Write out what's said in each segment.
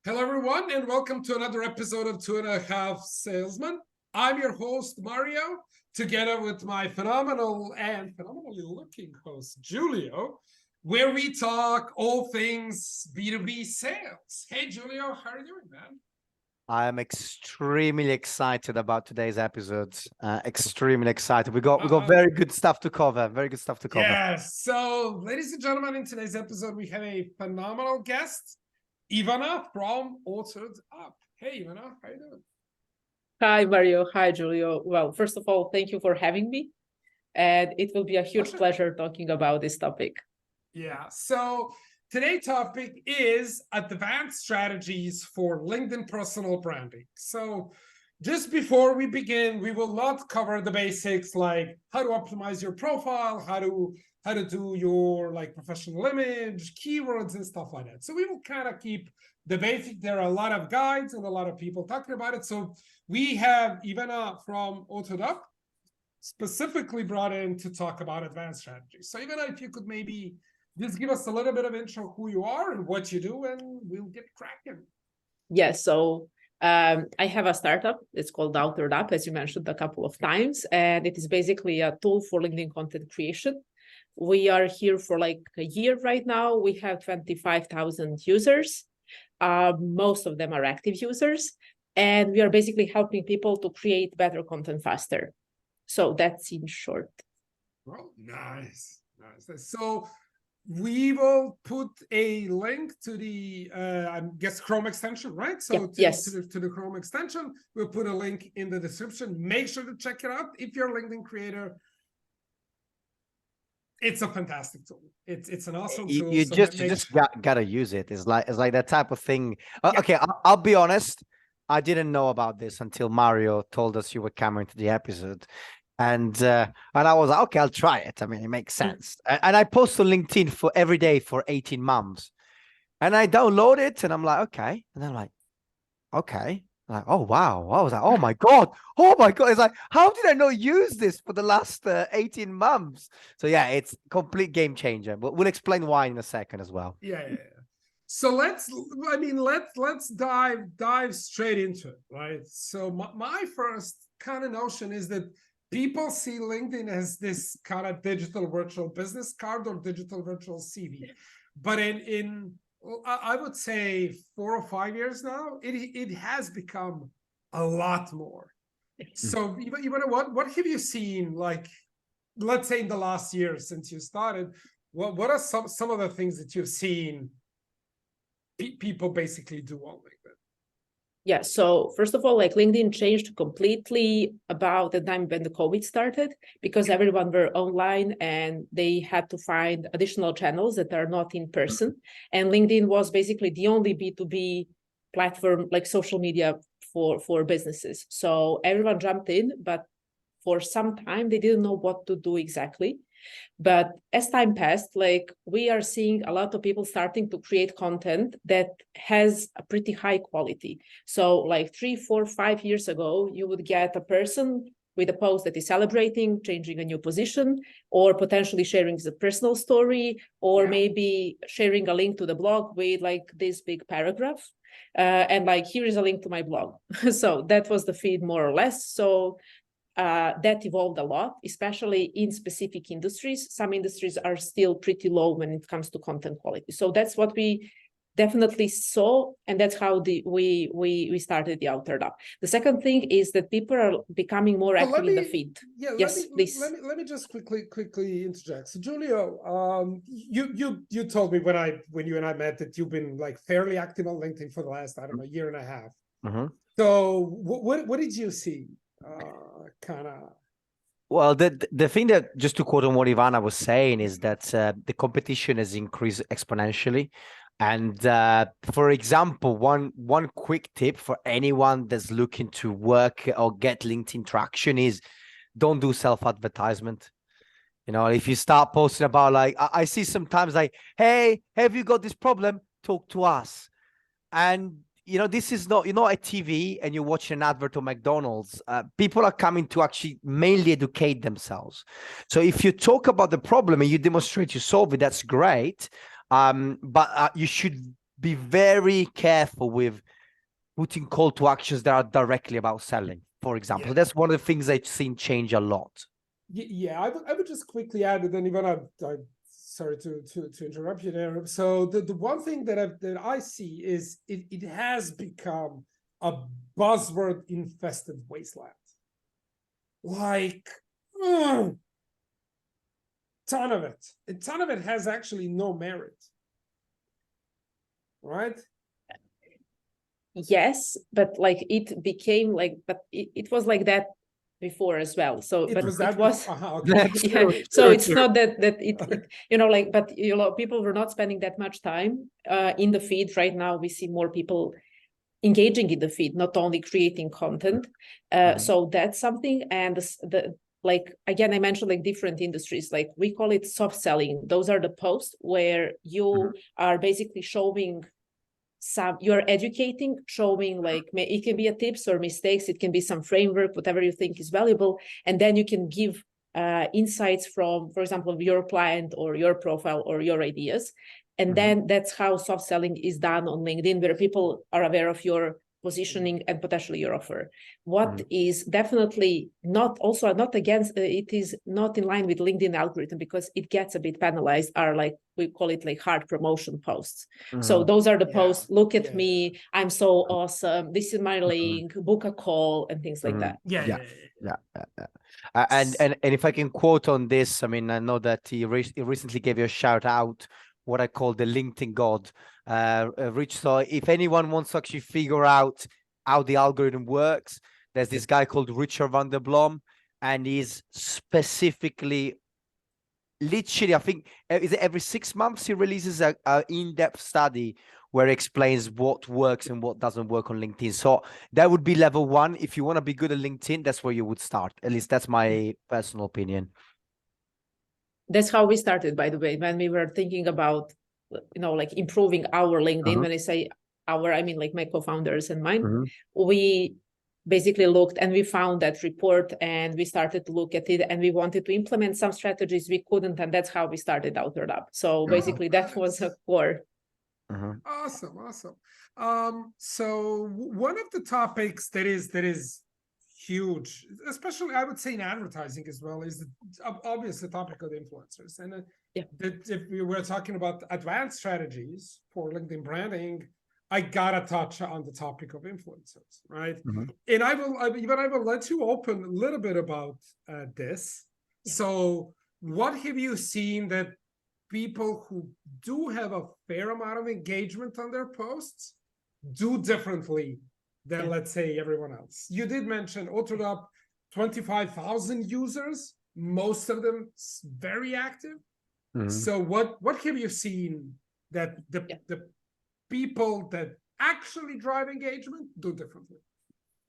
Hello, everyone, and welcome to another episode of Two and a Half Salesmen. I'm your host, Mario, together with my phenomenally looking host, Julio, where we talk all things B2B sales. Hey, Julio, how are you doing, man? I am extremely excited about today's episode. Extremely excited. We got very good stuff to cover. Very good stuff to cover. Yes. So, ladies and gentlemen, in today's episode, we have a phenomenal guest, Ivana from Authored Up. Hey, Ivana, how you doing? Hi, Mario. Hi, Julio. Well, first of all, thank you for having me. And it will be a huge pleasure talking about this topic. Yeah. So today's topic is advanced strategies for LinkedIn personal branding. So just before we begin, we will not cover the basics like how to optimize your profile, how to do your like professional image, keywords and stuff like that. So we will kind of keep the basic. There are a lot of guides and a lot of people talking about it. So we have Ivana from Authored Up specifically brought in to talk about advanced strategies. So Ivana, if you could maybe just give us a little bit of intro who you are and what you do, and we'll get cracking. Yes, so I have a startup. It's called Authored Up, as you mentioned a couple of times, and it is basically a tool for LinkedIn content creation. We are here for like a year right now. We have 25,000 users. Most of them are active users, and we are basically helping people to create better content faster. So that's in short. Well, nice. So we will put a link to the, I guess, Chrome extension, right? So yes. To the Chrome extension, we'll put a link in the description. Make sure to check it out. If you're a LinkedIn creator, it's a fantastic tool. It's an awesome tool. You just gotta use it. It's like that type of thing. Okay, I'll be honest. I didn't know about this until Mario told us you were coming to the episode. And I was like, okay, I'll try it. I mean, it makes sense. And I post on LinkedIn for every day for 18 months. And I download it and I'm like, okay. And I'm like, okay. I'm like, oh, wow. I was like, oh my God. Oh my God. It's like, how did I not use this for the last 18 months? So yeah, it's complete game changer. But we'll explain why in a second as well. Yeah. So let's dive straight into it, right? So my first kind of notion is that people see LinkedIn as this kind of digital virtual business card or digital virtual CV. But in I would say 4 or 5 years now, it has become a lot more. So even what have you seen, like, let's say in the last year since you started, what are some of the things that you've seen people basically do on LinkedIn? Yeah, so first of all, like LinkedIn changed completely about the time when the COVID started, because everyone were online and they had to find additional channels that are not in person. And LinkedIn was basically the only B2B platform, like social media for businesses. So everyone jumped in, but for some time they didn't know what to do exactly. But as time passed, like we are seeing a lot of people starting to create content that has a pretty high quality. So like 3, 4, 5 years ago, you would get a person with a post that is celebrating, changing a new position, or potentially sharing the personal story, or maybe sharing a link to the blog with like this big paragraph. And like, here is a link to my blog. So that was the feed more or less. So that evolved a lot, especially in specific industries. Some industries are still pretty low when it comes to content quality. So that's what we definitely saw, and that's how we started the Authored Up. The second thing is that people are becoming more active in the feed. Please. Let me just quickly interject. So Julio, you told me when you and I met that you've been like fairly active on LinkedIn for the last, I don't know, year and a half. Mm-hmm. So what did you see? Well, the thing that, just to quote on what Ivana was saying, is that the competition has increased exponentially. And for example, one quick tip for anyone that's looking to work or get LinkedIn traction is don't do self-advertisement. You know, if you start posting about like, I see sometimes like, hey, have you got this problem? Talk to us. And you know, this is not, you're not at TV and you're watching an advert on McDonald's. People are coming to actually mainly educate themselves. So if you talk about the problem and you demonstrate you solve it, that's great. But you should be very careful with putting call to actions that are directly about selling, for example. Yeah. That's one of the things I've seen change a lot. Yeah, I would just quickly add, and then Ivana, sorry to interrupt you there. So the one thing that I see is it has become a buzzword infested wasteland. Like, ton of it. A ton of it has actually no merit. Right? Yes, but like it became like, but it was like that before as well. So, It but was it that was, okay. yeah. So it's not that you know, like, but you know, people were not spending that much time in the feed. Right now, we see more people engaging in the feed, not only creating content. So that's something. And the like, again, I mentioned like different industries, like we call it soft selling. Those are the posts where you are basically showing you're educating, showing like it can be a tips or mistakes, it can be some framework, whatever you think is valuable, and then you can give insights from, for example, your client or your profile or your ideas. And then that's how soft selling is done on LinkedIn, where people are aware of your positioning and potentially your offer. What is definitely not against it is not in line with LinkedIn algorithm, because it gets a bit penalized, are like, we call it like hard promotion posts. So those are the posts, look at me, I'm so awesome, this is my link, book a call, and things like that. Yeah. And if I can quote on this, I mean, I know that he recently gave you a shout out, what I call the LinkedIn God, Rich. So if anyone wants to actually figure out how the algorithm works, there's this guy called Richard van der Blom, and he's specifically, literally, I think, is it every 6 months he releases a in-depth study where he explains what works and what doesn't work on LinkedIn. So that would be level one. If you want to be good at LinkedIn, that's where you would start. At least that's my personal opinion. That's how we started, by the way, when we were thinking about, you know, like improving our LinkedIn. When I say our, I mean like my co-founders and mine. We basically looked and we found that report, and we started to look at it, and we wanted to implement some strategies we couldn't, and that's how we started OutwardUp. So basically that was a core. Awesome. So one of the topics that is huge, especially I would say in advertising as well, is obviously the topic of influencers. And that if we were talking about advanced strategies for LinkedIn branding, I gotta touch on the topic of influencers, right? And I will let you open a little bit about this. So what have you seen that people who do have a fair amount of engagement on their posts do differently than, let's say, everyone else? You did mention OutwardUp, 25,000 users, most of them very active. So what have you seen that the people that actually drive engagement do differently?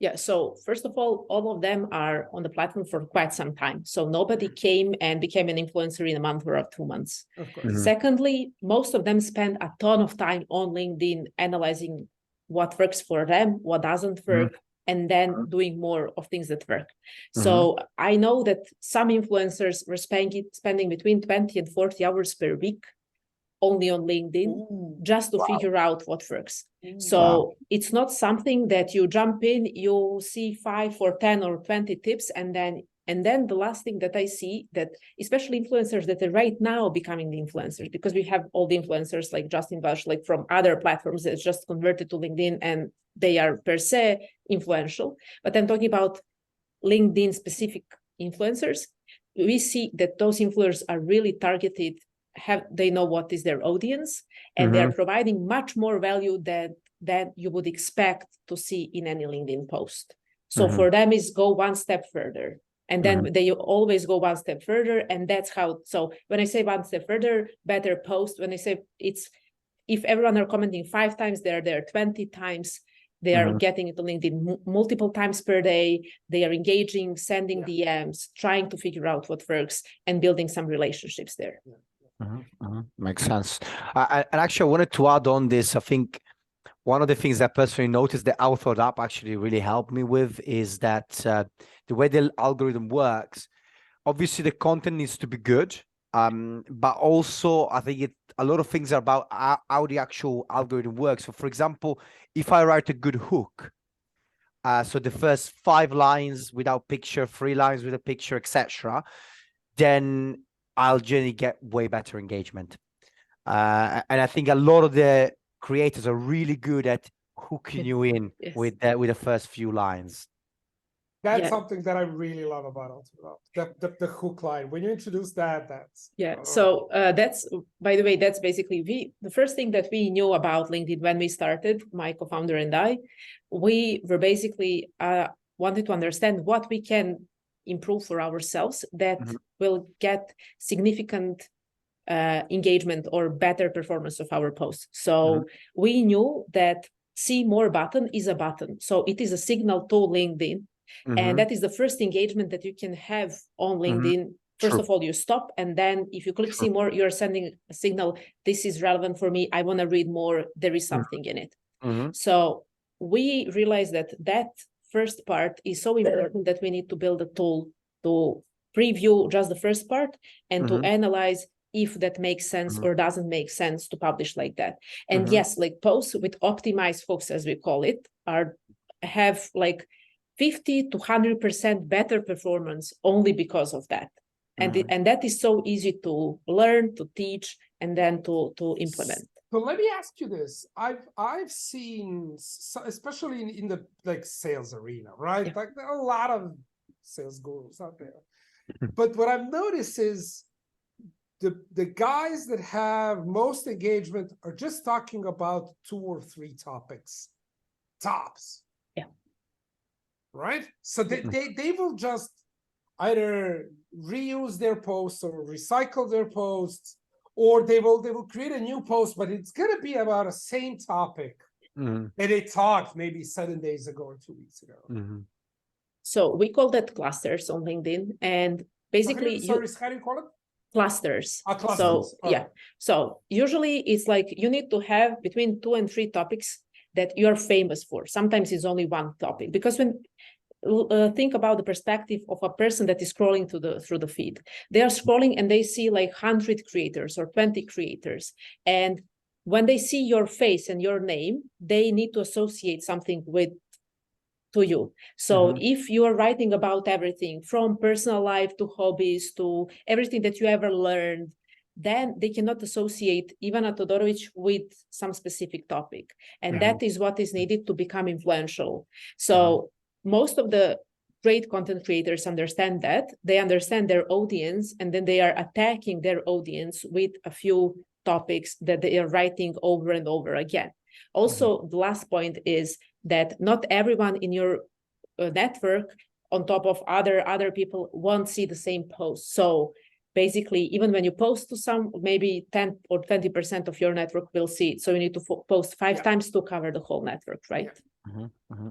Yeah, so first of all of them are on the platform for quite some time. So nobody came and became an influencer in a month or 2 months. Of course. Secondly, most of them spend a ton of time on LinkedIn analyzing what works for them, what doesn't work, and then doing more of things that work. So I know that some influencers were spending between 20 and 40 hours per week only on LinkedIn, just to figure out what works. So it's not something that you jump in, you see 5 or 10 or 20 tips, and then the last thing that I see, that especially influencers that are right now becoming the influencers, because we have all the influencers like Justin Welsh, like from other platforms that's just converted to LinkedIn, and they are per se influential. But I'm talking about LinkedIn specific influencers. We see that those influencers are really targeted, they know what is their audience, and they're providing much more value than you would expect to see in any LinkedIn post. So for them is go one step further, and then they always go one step further, and that's how. So when I say one step further, better post, when I say it's, if everyone are commenting 5 times, they're there 20 times. They are getting into LinkedIn multiple times per day. They are engaging, sending DMs, trying to figure out what works, and building some relationships there. Makes sense. And actually, I wanted to add on this. I think one of the things I personally noticed that OutwardUp actually really helped me with is that the way the algorithm works, obviously the content needs to be good, But also I think a lot of things are about how the actual algorithm works. So for example, if I write a good hook, so the first 5 lines without picture, 3 lines with a picture, etc., then I'll generally get way better engagement. And I think a lot of the creators are really good at hooking you in Yes. with the first few lines. That's Yeah. something that I really love about Ultimate, the hook line. When you introduce that, that's So that's, by the way, that's basically the first thing that we knew about LinkedIn when we started, my co-founder and I, we were basically wanted to understand what we can improve for ourselves that will get significant engagement or better performance of our posts. So we knew that see more button is a button. So it is a signal to LinkedIn. And that is the first engagement that you can have on LinkedIn. First of all, you stop. And then if you click see more, you're sending a signal. This is relevant for me. I want to read more. There is something in it. So we realized that first part is so important that we need to build a tool to preview just the first part and to analyze if that makes sense or doesn't make sense to publish like that. And yes, like posts with optimized hooks, as we call it, have like 50 to 100% better performance only because of that. And that is so easy to learn, to teach, and then to implement. So let me ask you this. I've seen, especially in the like sales arena, right? Yeah. Like there are a lot of sales gurus out there. But what I've noticed is the guys that have most engagement are just talking about 2 or 3 topics, tops. Yeah. Right? So they will just either reuse their posts or recycle their posts, or they will create a new post, but it's gonna be about the same topic that they talked maybe 7 days ago or 2 weeks ago. So we call that clusters on LinkedIn, and basically how do you call it? Clusters. Clusters. So yeah. So usually it's like you need to have between 2 and 3 topics that you're famous for. Sometimes it's only one topic, because when think about the perspective of a person that is scrolling through the feed, they are scrolling and they see like 100 creators or 20 creators, and when they see your face and your name, they need to associate something to you. So if you are writing about everything from personal life to hobbies to everything that you ever learned, then they cannot associate Ivana Todorovic with some specific topic. And that is what is needed to become influential. So most of the great content creators understand that. They understand their audience, and then they are attacking their audience with a few topics that they are writing over and over again. Also, the last point is that not everyone in your network, on top of other people, won't see the same post. So basically, even when you post to some, maybe 10 or 20% of your network will see it. So you need to post 5 times to cover the whole network, right?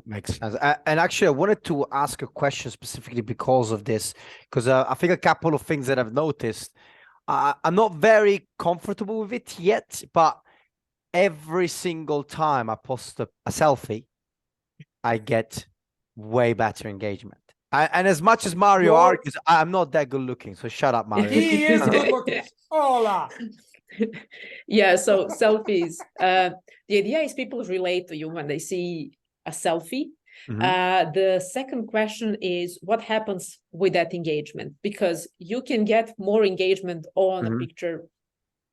Makes sense. And actually, I wanted to ask a question specifically because of this, because I think a couple of things that I've noticed, I'm not very comfortable with it yet, but every single time I post a selfie, I get way better engagement. And as much as Mario argues, I'm not that good looking. So shut up, Mario. He is good looking. Hola. Yeah, so selfies. The idea is people relate to you when they see a selfie. The second question is what happens with that engagement? Because you can get more engagement on a picture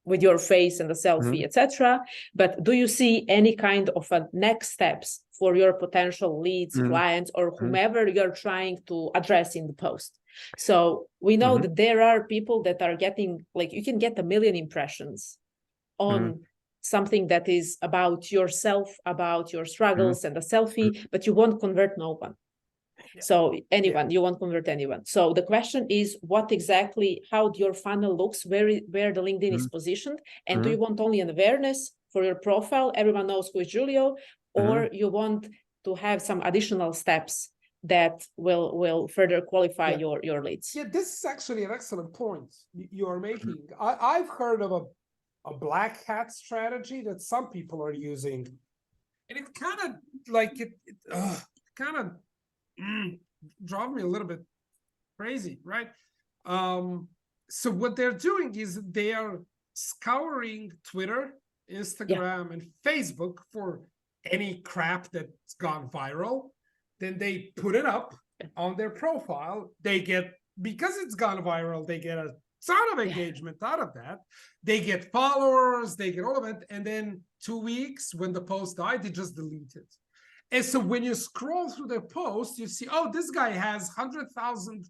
with your face and the selfie, etc. But do you see any kind of a next steps for your potential leads, clients, or whomever you're trying to address in the post? So we know that there are people that are getting, like, you can get 1 million impressions on something that is about yourself, about your struggles and a selfie, but you won't convert no one. So you won't convert anyone. So the question is what exactly, how your funnel looks, where the LinkedIn is positioned, and do you want only an awareness for your profile, everyone knows who is Giulio, or you want to have some additional steps that will further qualify your leads? Yeah, this is actually an excellent point you are making. I've heard of a black hat strategy that some people are using, and it kind of like it kind of drove me a little bit crazy, right? so what they're doing is they are scouring Twitter, Instagram, and Facebook for any crap that's gone viral. Then they put it up on their profile. They get, because it's gone viral, they get a ton of engagement out of that. They get followers, they get all of it. And then 2 weeks when the post died, they just delete it. And so when you scroll through their post, you see, oh, this guy has 100,000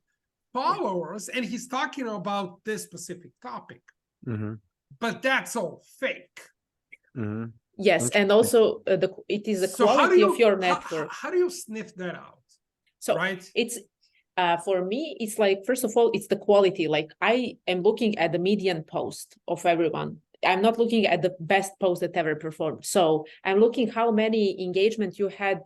followers and he's talking about this specific topic. But that's all fake. Yes, and also it is the quality of your network. How do you sniff that out? So it's for me, it's like, first of all, it's the quality. Like I am looking at the median post of everyone. I'm not looking at the best post that ever performed. So I'm looking how many engagement you had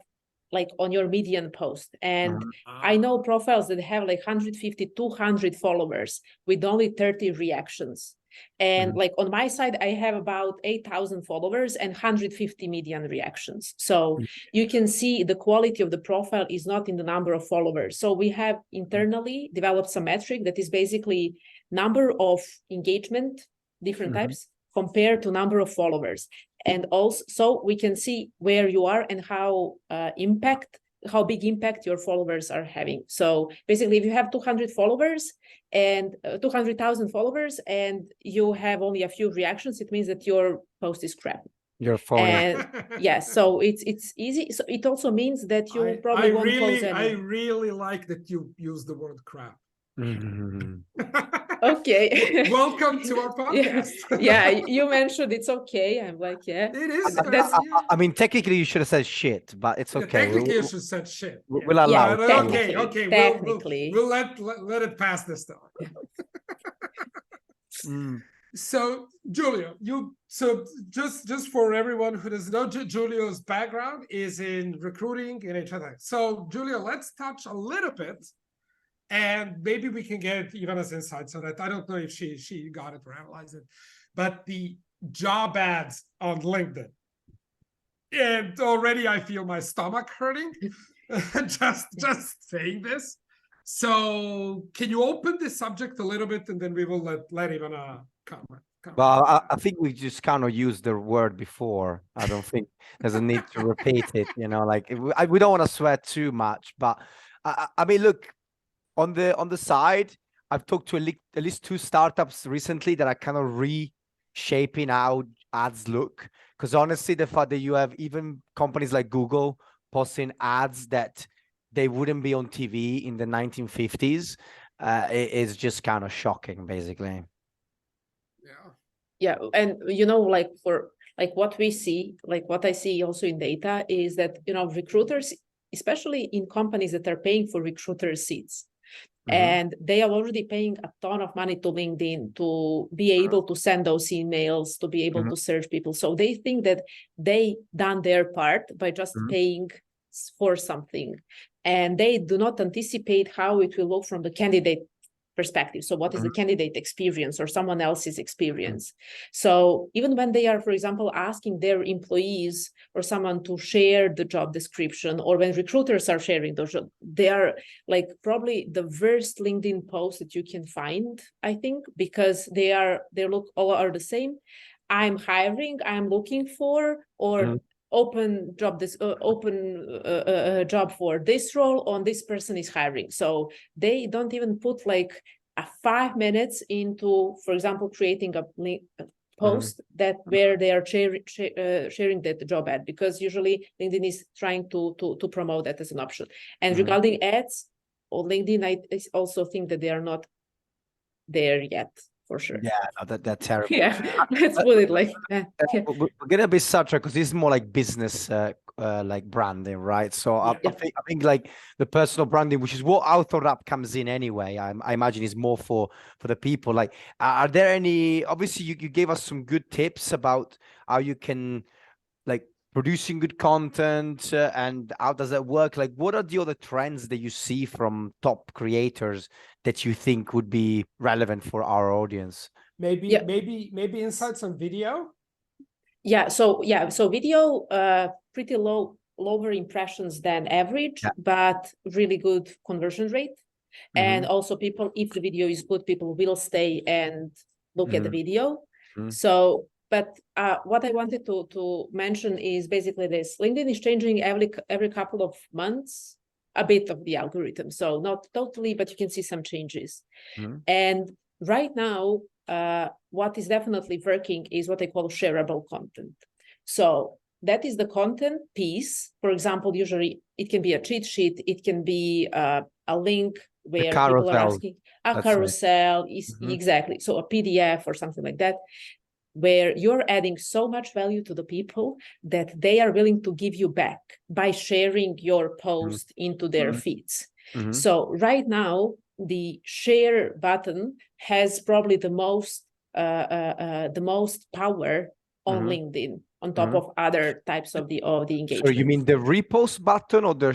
like on your median post. And I know profiles that have like 150, 200 followers with only 30 reactions. And like on my side, I have about 8,000 followers and 150 median reactions. So you can see the quality of the profile is not in the number of followers. So we have internally developed some metric that is basically number of engagement, different types, compared to number of followers. And also, so we can see where you are and how big impact your followers are having. So basically, if you have 200 followers and 200,000 followers and you have only a few reactions, it means that your post is crap. You're phony. And yes, so it's easy. So it also means that you probably won't close any. I really like that you use the word crap. Okay. Welcome to our podcast. Yeah, you mentioned it's okay. I'm like, yeah. It is. I mean, technically you should have said shit, but it's okay. Technically you should have said shit. We'll allow it. Okay. Technically. We'll let it pass this time. So Giulio, just for everyone who doesn't know, Giulio's background is in recruiting and HR. So Giulio, let's touch a little bit, and maybe we can get Ivana's insights on that. I don't know if she got it or analyzed it, but the job ads on LinkedIn. And already I feel my stomach hurting just saying this. So can you open the subject a little bit, and then we will let Ivana comment. Well, I think we just kind of used the word before. I don't think there's a need to repeat it. Like we don't want to sweat too much, but I mean, look, on the side, I've talked to at least 2 startups recently that are kind of reshaping how ads look. Because honestly, the fact that you have even companies like Google posting ads that they wouldn't be on TV in the 1950s is just kind of shocking, basically. Yeah, and like for like what we see, like what I see also in data is that recruiters, especially in companies that are paying for recruiter seats, and they are already paying a ton of money to LinkedIn to be able to send those emails, to be able to search people. So they think that they done their part by just paying for something, and they do not anticipate how it will look from the candidate perspective. So what is the candidate experience or someone else's experience? So even when they are, for example, asking their employees or someone to share the job description, or when recruiters are sharing those, they are like probably the worst LinkedIn posts that you can find, I think, because they look all are the same. I'm hiring, I'm looking for, or open job job for this role on this person is hiring. So they don't even put like a 5 minutes into, for example, creating a post that where they are sharing the job ad, because usually LinkedIn is trying to promote that as an option. And regarding ads on LinkedIn, I also think that they are not there yet. For sure. Yeah, no, that's terrible. Yeah, let's put it like that. Yeah. We're gonna be such because this is more like business, like branding, right? So I think like the personal branding, which is what AutoWrap comes in anyway. I imagine is more for the people. Like, are there any? Obviously, you gave us some good tips about how you can like producing good content and how does that work? Like, what are the other trends that you see from top creators that you think would be relevant for our audience? Maybe insights on video. So video pretty lower impressions than average, but really good conversion rate. And also people, if the video is good, people will stay and look at the video. So, but what I wanted to mention is basically this: LinkedIn is changing every couple of months a bit of the algorithm. So not totally, but you can see some changes. And right now, what is definitely working is what I call shareable content. So that is the content piece. For example, usually it can be a cheat sheet, it can be a link where people are asking, a carousel, is exactly, so a PDF or something like that, where you're adding so much value to the people that they are willing to give you back by sharing your post into their feeds. So right now, the share button has probably the most power on LinkedIn, on top of other types of the engagement. So you mean the repost button or the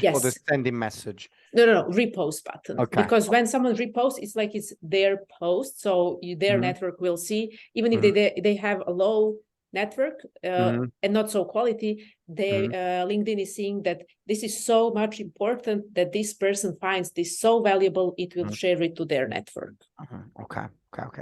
sending message? No, repost button. Okay. Because when someone reposts, it's like it's their post, so their network will see, even if they have a low network and not so quality, LinkedIn is seeing that this is so much important that this person finds this so valuable, it will share it to their network. Okay.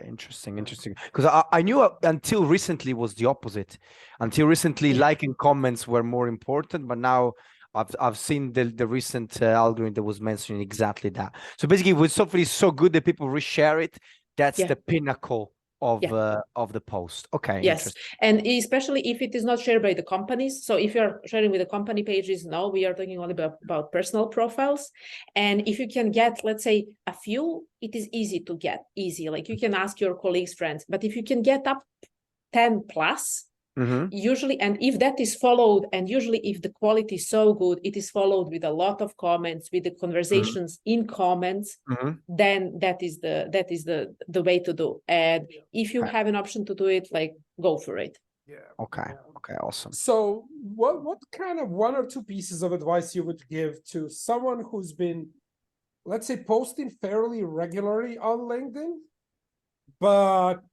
Interesting. Because I knew until recently was the opposite. Until recently, liking comments were more important, but now I've seen the recent algorithm that was mentioning exactly that. So basically, when something is so good that people reshare it, that's the pinnacle of the post. Okay. Yes, and especially if it is not shared by the companies. So if you're sharing with the company pages, no, we are talking only about personal profiles. And if you can get, let's say, a few, it is easy to get, like you can ask your colleagues, friends. But if you can get up 10 plus, usually, and if that is followed, and usually if the quality is so good, it is followed with a lot of comments, with the conversations in comments, then that is the way to do. And if you have an option to do it, like, go for it. Okay, awesome. So what kind of one or two pieces of advice you would give to someone who's been, let's say, posting fairly regularly on LinkedIn, but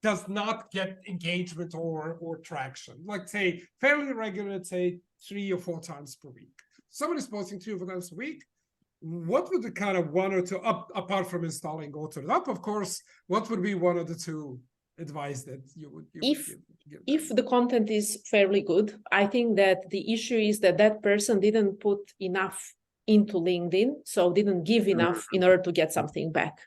does not get engagement or traction? Like, say, fairly regular, say 3 or 4 times per week. Somebody's posting 3 or 4 times a week. What would the kind of one or two, apart from installing GoToUp, of course, what would be one of the two advice that you would give? If the content is fairly good, I think that the issue is that person didn't put enough into LinkedIn, so didn't give enough in order to get something back.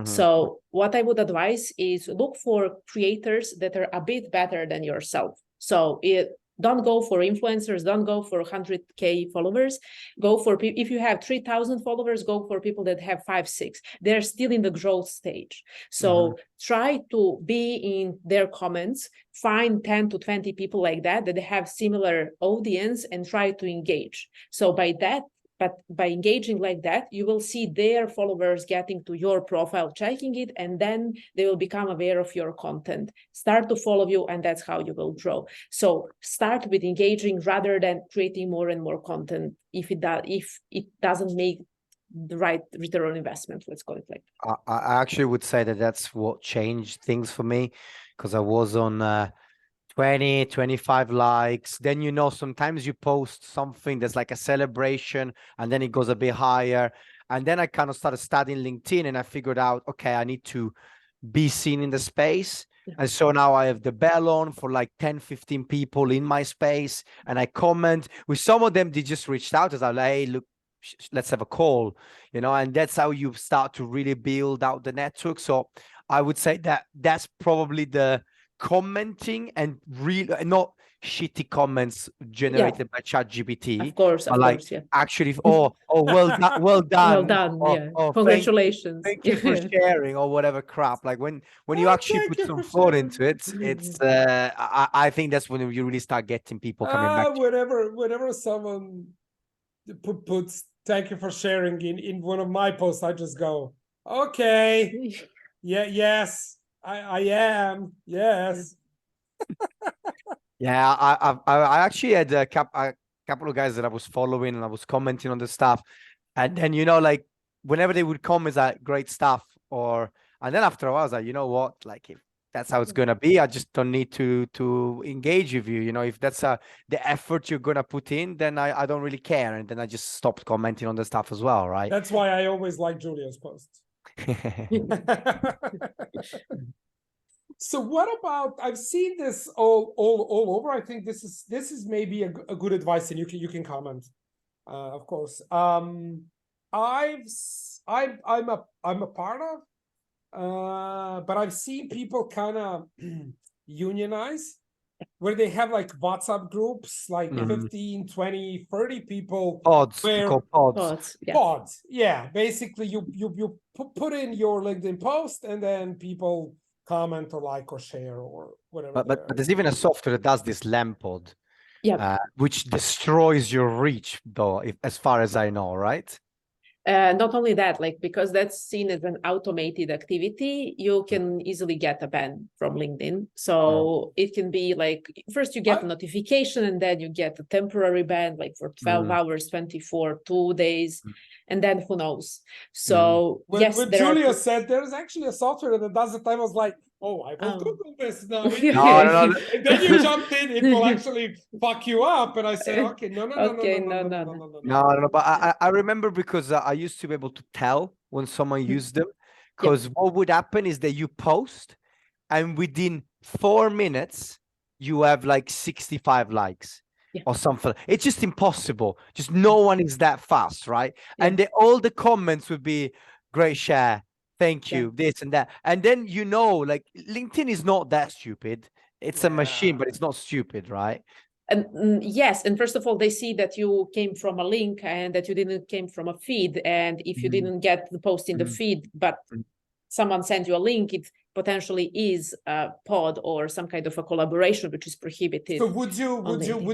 So what I would advise is look for creators that are a bit better than yourself. So don't go for influencers, don't go for 100K followers. Go for people, if you have 3,000 followers, go for people that have 5, 6. They're still in the growth stage. So try to be in their comments, find 10 to 20 people like that have similar audience, and try to engage. So by engaging like that, you will see their followers getting to your profile, checking it, and then they will become aware of your content, start to follow you, and that's how you will grow. So start with engaging rather than creating more and more content if it doesn't make the right return on investment, let's call it like that. I actually would say that's what changed things for me, because I was on 20, 25 likes. Then, sometimes you post something that's like a celebration and then it goes a bit higher. And then I kind of started studying LinkedIn and I figured out, okay, I need to be seen in the space. And so now I have the bell on for like 10, 15 people in my space. And I comment with some of them, they just reached out as I like, hey, look, let's have a call, and that's how you start to really build out the network. So I would say that's probably the commenting, and not shitty comments generated by ChatGPT. Of course, actually, well done, well done, congratulations, thank you for sharing, or whatever crap. Like when you actually put some thought into it, it's I think that's when you really start getting people coming back. Whenever someone puts thank you for sharing in one of my posts, I just go, okay, yes. I am, yes. Yeah, I actually had a couple of guys that I was following and I was commenting on the stuff, and then like whenever they would comment, like great stuff, and then after a while I was like, you know what, like that's how it's gonna be. I just don't need to engage with you. You know, if that's the effort you're gonna put in, then I don't really care, and then I just stopped commenting on the stuff as well, right? That's why I always like Julia's posts. So what about, I've seen this all over. I think this is maybe a good advice, and you can comment, of course. I'm a part of, but I've seen people kind of unionize, where they have like WhatsApp groups, like 15, 20, 30 people. Pods, where called pods. Pods, yeah. Pods, yeah. Basically, you put in your LinkedIn post, and then people comment or like or share or whatever. But there's even a software that does this Lampod, Yeah. which destroys your reach, though, as far as I know, right? Not only that, like, because that's seen as an automated activity, you can easily get a ban from LinkedIn. So it can be like, first you get a notification, and then you get a temporary ban, like for 12 hours, 24, 2 days, and then who knows. So when Julia said there's actually a software that does it, I was like, oh, I will Google this now. No. And then you jumped in, it will actually fuck you up. And I said, okay, no. No, but I remember, because I used to be able to tell when someone used them, because what would happen is that you post, and within 4 minutes you have like 65 likes or something. It's just impossible. Just no one is that fast, right? And all the comments would be great share, thank you, this and that. And then, you know, like, LinkedIn is not that stupid. It's a machine, but it's not stupid, right? And yes, and first of all, they see that you came from a link and that you didn't came from a feed. And if you didn't get the post in the feed, but someone sent you a link, it potentially is a pod or some kind of a collaboration, which is prohibited. So would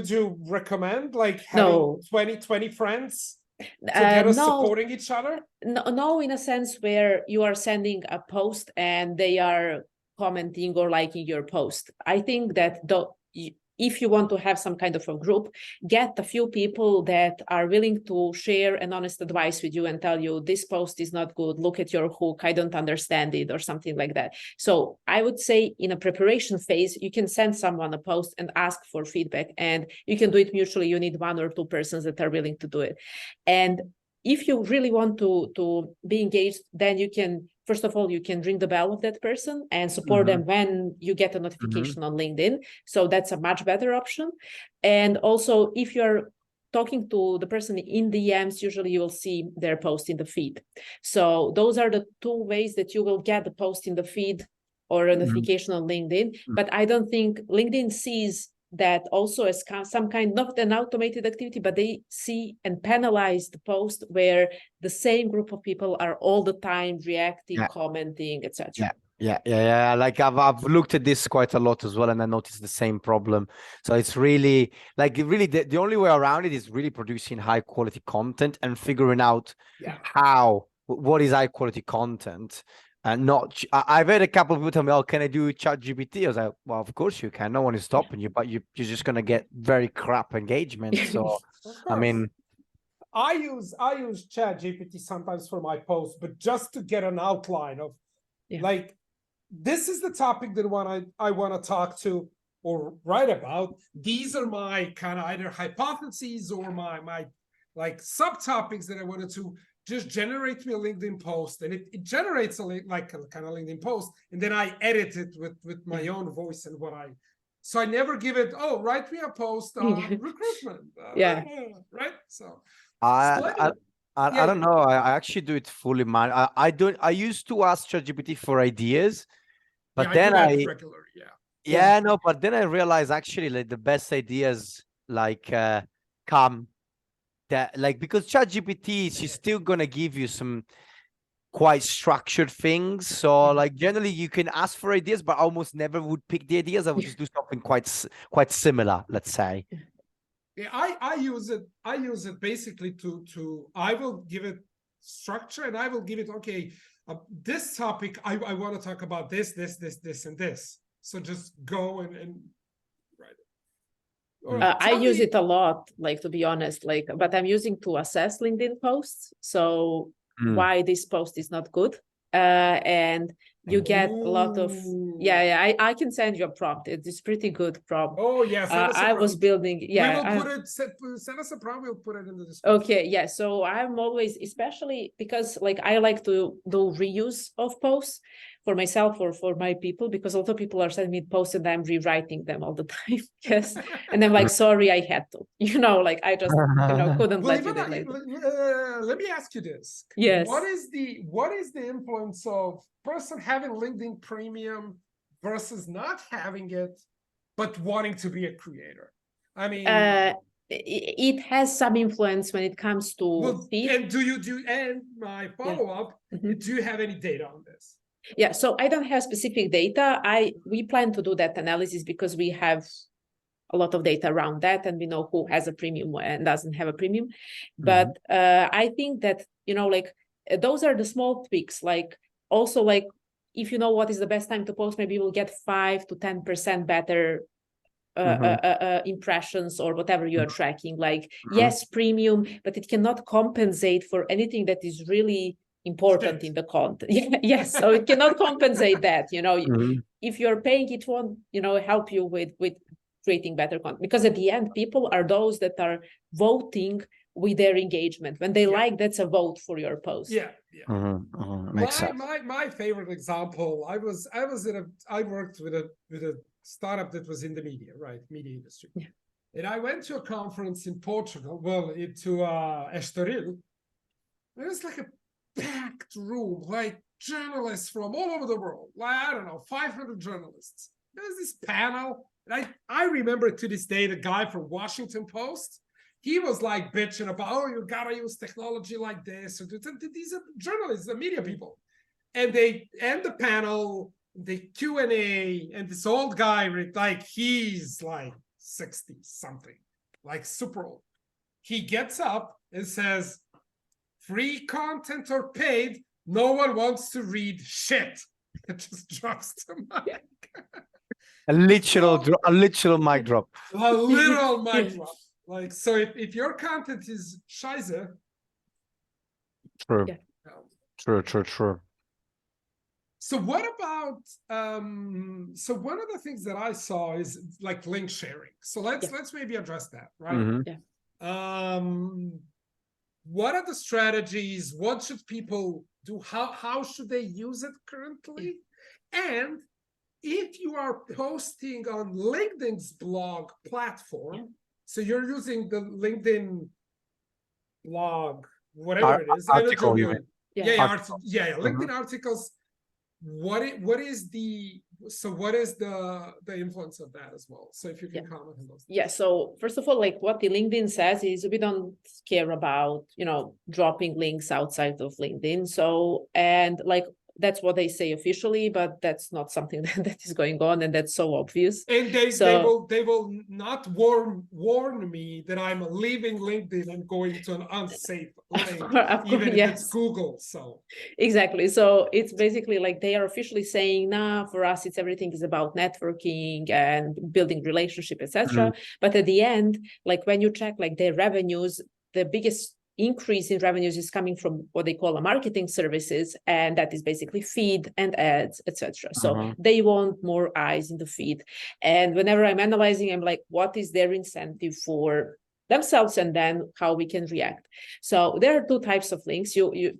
you recommend like having 20 friends together supporting each other? No, in a sense where you are sending a post and they are commenting or liking your post. I think that if you want to have some kind of a group, get a few people that are willing to share an honest advice with you and tell you, this post is not good, look at your hook, I don't understand it, or something like that. So I would say in a preparation phase, you can send someone a post and ask for feedback, and you can do it mutually. You need 1 or 2 persons that are willing to do it. And if you really want to be engaged, then you can, first of all, you can ring the bell of that person and support them when you get a notification on LinkedIn. So that's a much better option. And also, if you're talking to the person in DMs, usually you will see their post in the feed. So those are the 2 ways that you will get the post in the feed or a notification on LinkedIn. But I don't think LinkedIn sees that also as some kind, not an automated activity, but they see and penalize the post where the same group of people are all the time reacting, commenting, etc. Yeah. Like, I've looked at this quite a lot as well, and I noticed the same problem. So it's really like, the only way around it is really producing high quality content and figuring out what is high quality content. And not, I've had a couple of people tell me, oh, can I do ChatGPT? I was like, well, of course you can. No one is stopping you, but you're just going to get very crap engagement. So, I mean, I use ChatGPT sometimes for my posts, but just to get an outline of like, this is the topic that I want to talk to or write about. These are my kind of either hypotheses or my like subtopics that I wanted to just generate me a LinkedIn post, and it generates a kind of LinkedIn post, and then I edit it with my own voice and so I never give it, oh, write me a post on recruitment. Right. So I don't know. I actually do it fully, man. I used to ask ChatGPT for ideas, but then but then I realized actually, like, the best ideas like come that, like, because ChatGPT, she's still gonna give you some quite structured things. So like, generally you can ask for ideas, but I almost never would pick the ideas. I would just do something quite similar, let's say. Yeah, I use it basically to I will give it structure, and I will give it, okay, this topic I want to talk about this, and this. So just go and write it. I use it a lot, like, to be honest, like, but I'm using to assess LinkedIn posts. So why this post is not good. And you get a lot of, Ooh. I can send you a prompt. It's pretty good prompt. Oh yes, I was building, we will I- put it. Send us a prompt. We'll put it in the description. Okay, yeah. So I'm always, especially because like I like to do reuse of posts for myself or for my people, because a lot of people are sending me posts and I'm rewriting them all the time. Yes. And I'm like, sorry, I had to, like I just, couldn't Well, let you delete it. let me ask you this. Yes. What is the influence of person having LinkedIn Premium versus not having it, but wanting to be a creator? I mean, It has some influence when it comes to well, feed. and and my follow-up, Mhm. do you have any data on this? Yeah, so I don't have specific data. We plan to do that analysis because we have a lot of data around that, and we know who has a premium and doesn't have a premium. But I think that like those are the small tweaks. Like also, like if you know what is the best time to post, maybe you will get 5 to 10% better impressions or whatever you are tracking. Like yes, premium, but it cannot compensate for anything that is really important in the content. Yes, so it cannot compensate that. If you're paying, it won't help you with creating better content, because at the end people are those that are voting with their engagement. When they like, that's a vote for your post. Makes sense. My favorite example, I worked with a startup that was in the media industry. Yeah. And I went to a conference in Portugal, to Estoril. It was like a packed room, like journalists from all over the world, like, I don't know, 500 journalists. There's this panel, and I remember to this day, the guy from Washington Post, he was like bitching about, oh, you gotta use technology like this. These are journalists, the media people. And they end the panel, the Q&A, and this old guy, like he's like 60 something, like super old. He gets up and says, free content or paid, no one wants to read shit. It just drops the mic. A literal mic drop. A literal mic drop. Like, so if your content is scheiße. True. Yeah. True. So what about so one of the things that I saw is like link sharing. So let's maybe address that, right? Yeah. What are the strategies? What should people do? How should they use it currently? And if you are posting on LinkedIn's blog platform, so you're using the LinkedIn blog, whatever it is, article, LinkedIn articles. What is the influence of that as well? So if you can comment on those. Yeah. So first of all, like what the LinkedIn says is we don't care about dropping links outside of LinkedIn. So and like that's what they say officially, but that's not something that is going on, and that's so obvious. And they will not warn me that I'm leaving LinkedIn and going to an unsafe link, even if it's Google. So exactly. So it's basically like they are officially saying, nah, for us, everything is about networking and building relationship, etc. But at the end, like when you check like their revenues, the biggest increase in revenues is coming from what they call marketing services, and that is basically feed and ads, etc. So they want more eyes in the feed. And whenever I'm analyzing, I'm like, what is their incentive for themselves, and then how we can react. So there are two types of links.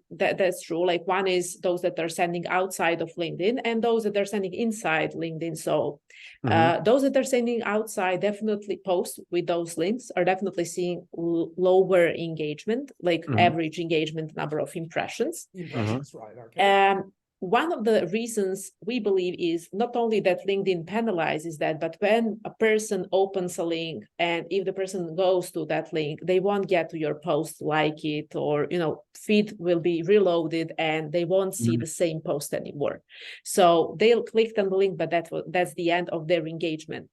That's true. Like one is those that are sending outside of LinkedIn, and those that are sending inside LinkedIn. So those that are sending outside, definitely post with those links are definitely seeing lower engagement, like average engagement number of impressions. Impressions, right? Okay. One of the reasons we believe is not only that LinkedIn penalizes that, but when a person opens a link, and if the person goes to that link, they won't get to your post, like it, or feed will be reloaded and they won't see the same post anymore. So they'll click on the link, but that's the end of their engagement.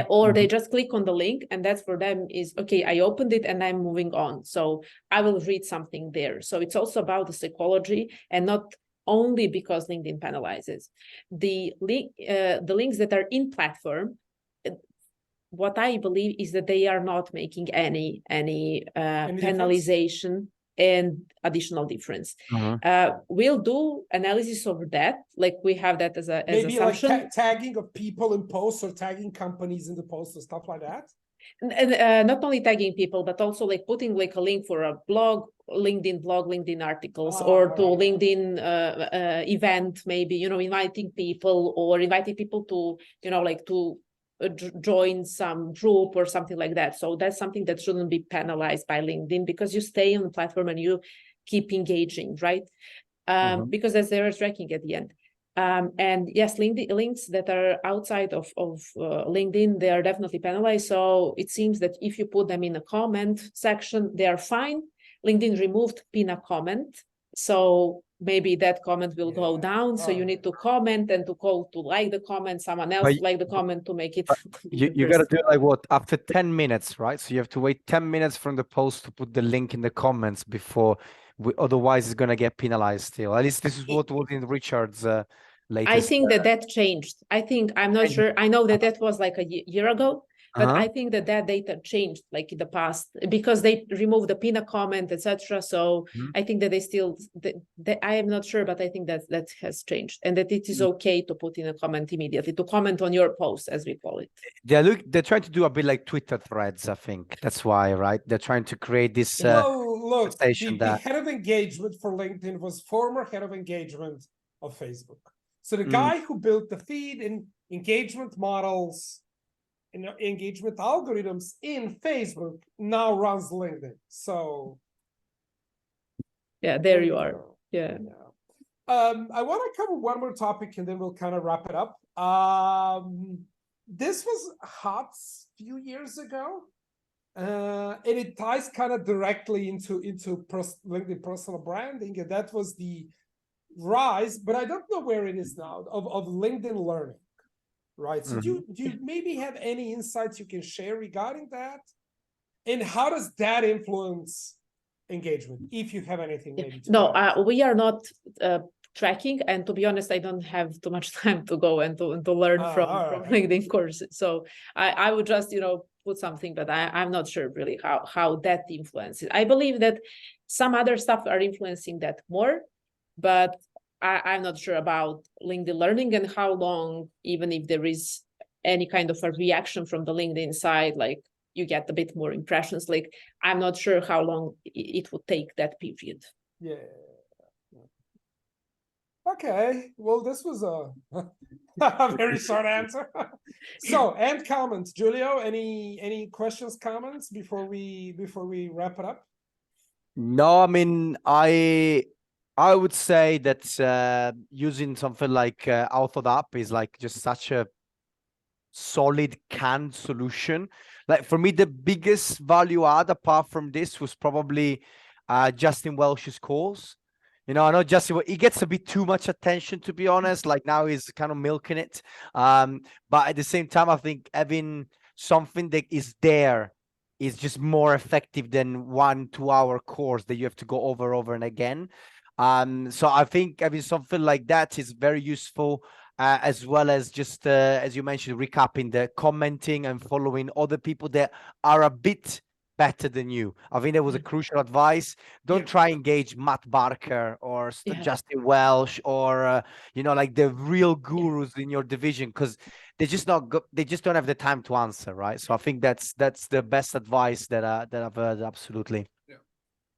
Or they just click on the link, and that's for them is, okay, I opened it and I'm moving on. So I will read something there. So it's also about the psychology, and not only because LinkedIn penalizes. The links that are in platform, what I believe is that they are not making any penalization and additional difference. We'll do analysis over that. Like we have that as maybe assumption. like tagging of people in posts or tagging companies in the posts or stuff like that. And not only tagging people, but also like putting like a link for a blog, LinkedIn articles, or to LinkedIn event, maybe, inviting people to, like to join some group or something like that. So that's something that shouldn't be penalized by LinkedIn, because you stay on the platform and you keep engaging, right? Because that's their tracking at the end. And yes, links that are outside of LinkedIn, they are definitely penalized. So it seems that if you put them in a comment section, they are fine. LinkedIn removed pin a comment. So maybe that comment will go down. So you need to comment and to call to like the comment, someone else like the comment to make it. You got to do like what, after 10 minutes, right? So you have to wait 10 minutes from the post to put the link in the comments before, otherwise it's going to get penalized still. At least this is what was in Richard's latest. I think that changed. I'm not sure. I know that was like a year ago. But I think that data changed like in the past, because they removed the pin a comment, etc. So I think that they still, I am not sure, but I think that has changed, and that it is okay to put in a comment immediately, to comment on your post, as we call it. They're trying to do a bit like Twitter threads, I think. That's why, right? They're trying to create this. Look, the head of engagement for LinkedIn was former head of engagement of Facebook. So the guy who built the feed and engagement models, engagement algorithms in Facebook now runs LinkedIn. So yeah, there you are. Yeah. I want to cover one more topic and then we'll kind of wrap it up. This was hot a few years ago, and it ties kind of directly into LinkedIn personal branding, and that was the rise, but I don't know where it is now, of LinkedIn Learning. Right. So do you maybe have any insights you can share regarding that? And how does that influence engagement, if you have anything maybe to No, we are not tracking, and to be honest, I don't have too much time to go and to learn from LinkedIn courses. So I would just put something, but I'm not sure really how that influences. I believe that some other stuff are influencing that more, but I'm not sure about LinkedIn Learning and how long, even if there is any kind of a reaction from the LinkedIn side, like you get a bit more impressions. Like, I'm not sure how long it would take that period. Yeah. Okay. Well, this was a very short answer. So, and comments, Giulio, any questions, comments before we wrap it up? No, I mean, I would say that using something like AutoDAP is like just such a solid canned solution. Like for me, the biggest value add apart from this was probably Justin Welsh's course. I know Justin, he gets a bit too much attention, to be honest. Like now he's kind of milking it. But at the same time, I think having something that is there is just more effective than 1-2 hour course that you have to go over and again. So I think having something like that is very useful, as well as just, as you mentioned, recapping the commenting and following other people that are a bit better than you. I think that was a crucial advice. Don't try engage Matt Barker or Justin Welsh or, like the real gurus in your division, because they just don't have the time to answer, right? So I think that's the best advice that I've heard. Absolutely.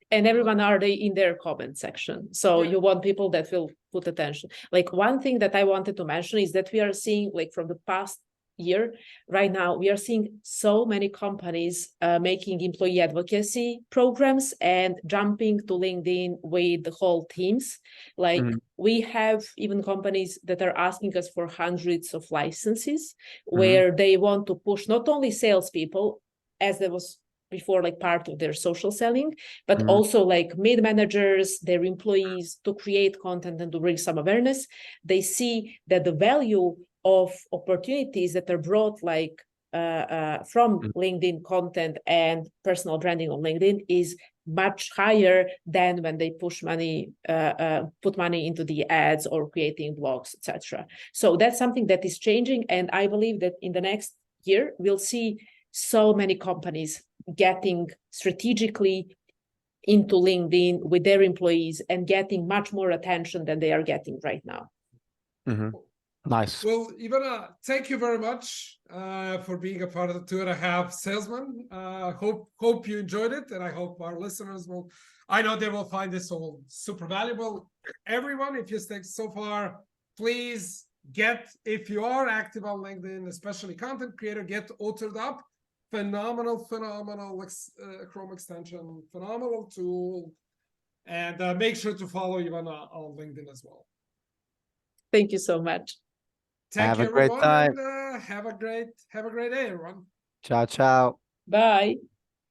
And everyone are they in their comment section. So you want people that will put attention. Like one thing that I wanted to mention is that we are seeing, like from the past year, right now, we are seeing so many companies making employee advocacy programs and jumping to LinkedIn with the whole teams. Like we have even companies that are asking us for hundreds of licenses where they want to push not only salespeople, as there was before, like part of their social selling, but also like mid managers, their employees, to create content and to bring some awareness. They see that the value of opportunities that are brought like from LinkedIn content and personal branding on LinkedIn is much higher than when they push money, put money into the ads or creating blogs, etc. So that's something that is changing. And I believe that in the next year, we'll see so many companies getting strategically into LinkedIn with their employees and getting much more attention than they are getting right now. Mhm. Nice. Well, Ivana, thank you very much for being a part of the 2.5 Salesman. Hope you enjoyed it, and I hope our listeners will. I know they will find this all super valuable. Everyone, if you stayed so far, please if you are active on LinkedIn, especially content creator, get authored up. Phenomenal Chrome extension, phenomenal tool, and make sure to follow Ivana on LinkedIn as well. Thank you so much. Thank Have you, a great everyone, time. and have a great day, everyone. Ciao, ciao. Bye.